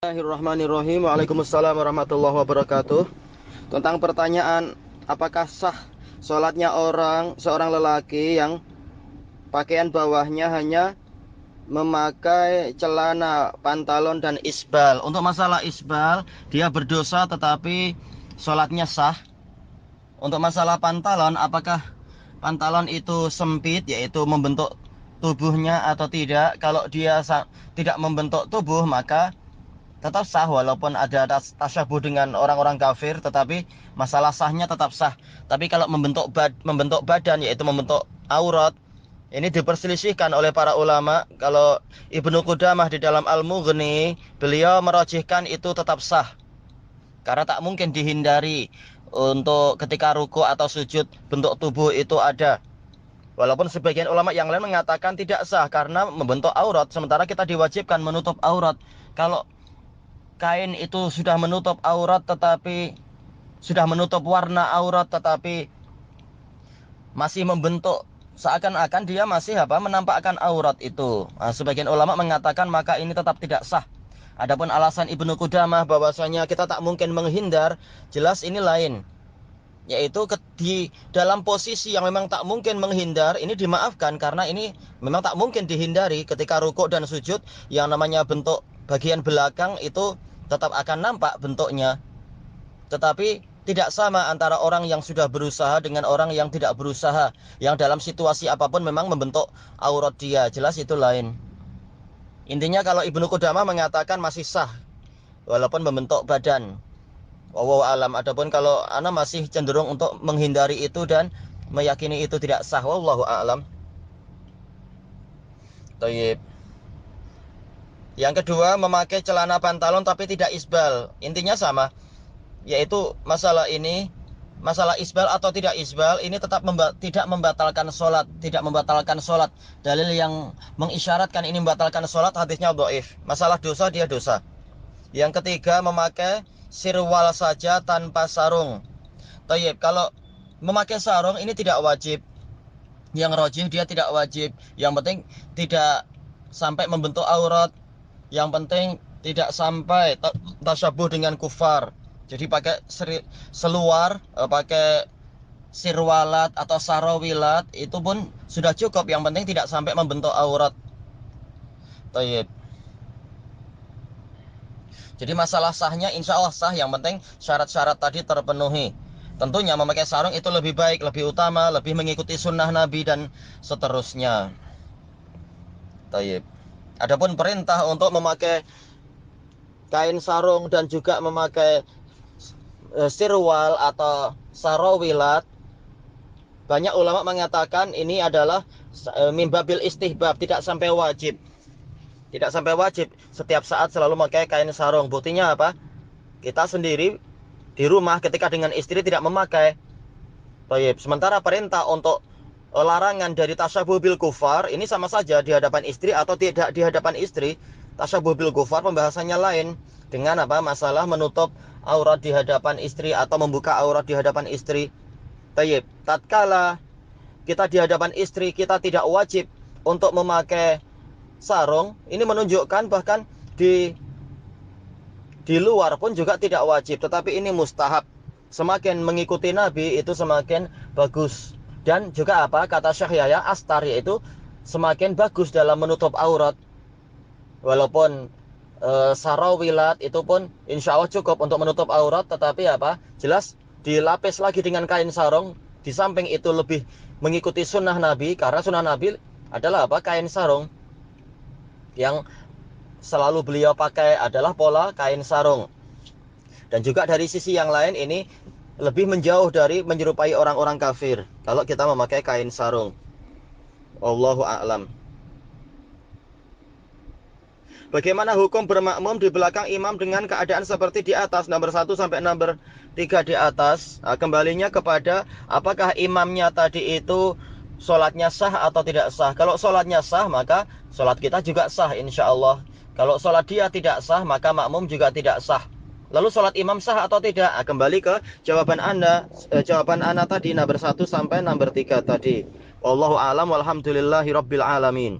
Bismillahirrahmanirrahim. Waalaikumsalam warahmatullahi wabarakatuh. Tentang pertanyaan apakah sah sholatnya seorang lelaki yang pakaian bawahnya hanya memakai celana, pantalon dan isbal. Untuk masalah isbal, dia berdosa tetapi sholatnya sah. Untuk masalah pantalon, apakah pantalon itu sempit, yaitu membentuk tubuhnya atau tidak? Kalau dia tidak membentuk tubuh, maka tetap sah walaupun ada tasyabuh dengan orang-orang kafir, tetapi masalah sahnya tetap sah. Tapi kalau membentuk badan, yaitu membentuk aurat, ini diperselisihkan oleh para ulama. Kalau Ibnu Qudamah di dalam Al-Mughni, beliau merajihkan itu tetap sah, karena tak mungkin dihindari untuk ketika ruku atau sujud bentuk tubuh itu ada. Walaupun sebagian ulama yang lain mengatakan tidak sah karena membentuk aurat, sementara kita diwajibkan menutup aurat. Kalau kain itu sudah menutup aurat tetapi sudah menutup warna aurat tetapi masih membentuk, seakan-akan dia masih menampakkan aurat itu. Nah, sebagian ulama mengatakan maka ini tetap tidak sah. Adapun alasan Ibnu Qudamah bahwasanya kita tak mungkin menghindar, jelas ini lain. Yaitu di dalam posisi yang memang tak mungkin menghindar, ini dimaafkan karena ini memang tak mungkin dihindari. Ketika rukuk dan sujud, yang namanya bentuk bagian belakang itu tetap akan nampak bentuknya. Tetapi tidak sama antara orang yang sudah berusaha dengan orang yang tidak berusaha, yang dalam situasi apapun memang membentuk aurat dia. Jelas itu lain. Intinya kalau Ibnu Qudamah mengatakan masih sah walaupun membentuk badan. Wallahu alam. Adapun kalau ana masih cenderung untuk menghindari itu dan meyakini itu tidak sah. Wallahu alam. Tayyib. Yang kedua, memakai celana pantalon tapi tidak isbal. Intinya sama. Yaitu masalah isbal atau tidak isbal ini tetap tidak membatalkan sholat. Tidak membatalkan sholat. Dalil yang mengisyaratkan ini membatalkan sholat hadisnya dhaif. Masalah dosa, dia dosa. Yang ketiga, memakai sirwal saja tanpa sarung. Tayyib, kalau memakai sarung ini tidak wajib. Yang rajih dia tidak wajib. Yang penting tidak sampai membentuk aurat. Yang penting tidak sampai tasyabuh dengan kufar. Jadi pakai seluar, pakai sirwalat atau sarawilat itu pun sudah cukup. Yang penting tidak sampai membentuk aurat. Tayyib. Jadi masalah sahnya insya Allah sah, yang penting syarat-syarat tadi terpenuhi. Tentunya memakai sarung itu lebih baik, lebih utama, lebih mengikuti sunnah Nabi dan seterusnya. Tayyib. Adapun perintah untuk memakai kain sarung dan juga memakai sirwal atau sarawilat, banyak ulama mengatakan ini adalah mimbabil istihbab, tidak sampai wajib. Tidak sampai wajib setiap saat selalu memakai kain sarung. Buktinya apa? Kita sendiri di rumah ketika dengan istri tidak memakai. Baik. Sementara perintah untuk larangan dari tasyabuh bil kufar ini sama saja di hadapan istri atau tidak di hadapan istri. Tasyabuh bil kufar pembahasannya lain dengan masalah menutup aurat di hadapan istri atau membuka aurat di hadapan istri. Baik. Tatkala kita di hadapan istri, kita tidak wajib untuk memakai sarung, ini menunjukkan bahkan di luar pun juga tidak wajib, tetapi ini mustahab. Semakin mengikuti Nabi itu semakin bagus. Dan juga kata Syekh Yahya Astar, yaitu semakin bagus dalam menutup aurat. Walaupun sarawilat itu pun insya Allah cukup untuk menutup aurat, tetapi jelas dilapis lagi dengan kain sarung. Di samping itu lebih mengikuti sunnah Nabi, karena sunnah Nabi adalah kain sarung. Yang selalu beliau pakai adalah pola kain sarung. Dan juga dari sisi yang lain ini lebih menjauh dari menyerupai orang-orang kafir kalau kita memakai kain sarung. Wallahu a'lam. Bagaimana hukum bermakmum di belakang imam dengan keadaan seperti di atas, nomor 1 sampai nomor 3 di atas? Nah, kembalinya kepada apakah imamnya tadi itu sholatnya sah atau tidak sah. Kalau sholatnya sah, maka sholat kita juga sah insya Allah. Kalau sholat dia tidak sah, maka makmum juga tidak sah. Lalu sholat imam sah atau tidak? Nah, kembali ke jawaban Anda. Jawaban Anda tadi nomor 1 sampai nomor 3 tadi. Wallahu a'lam walhamdulillahi rabbil alamin.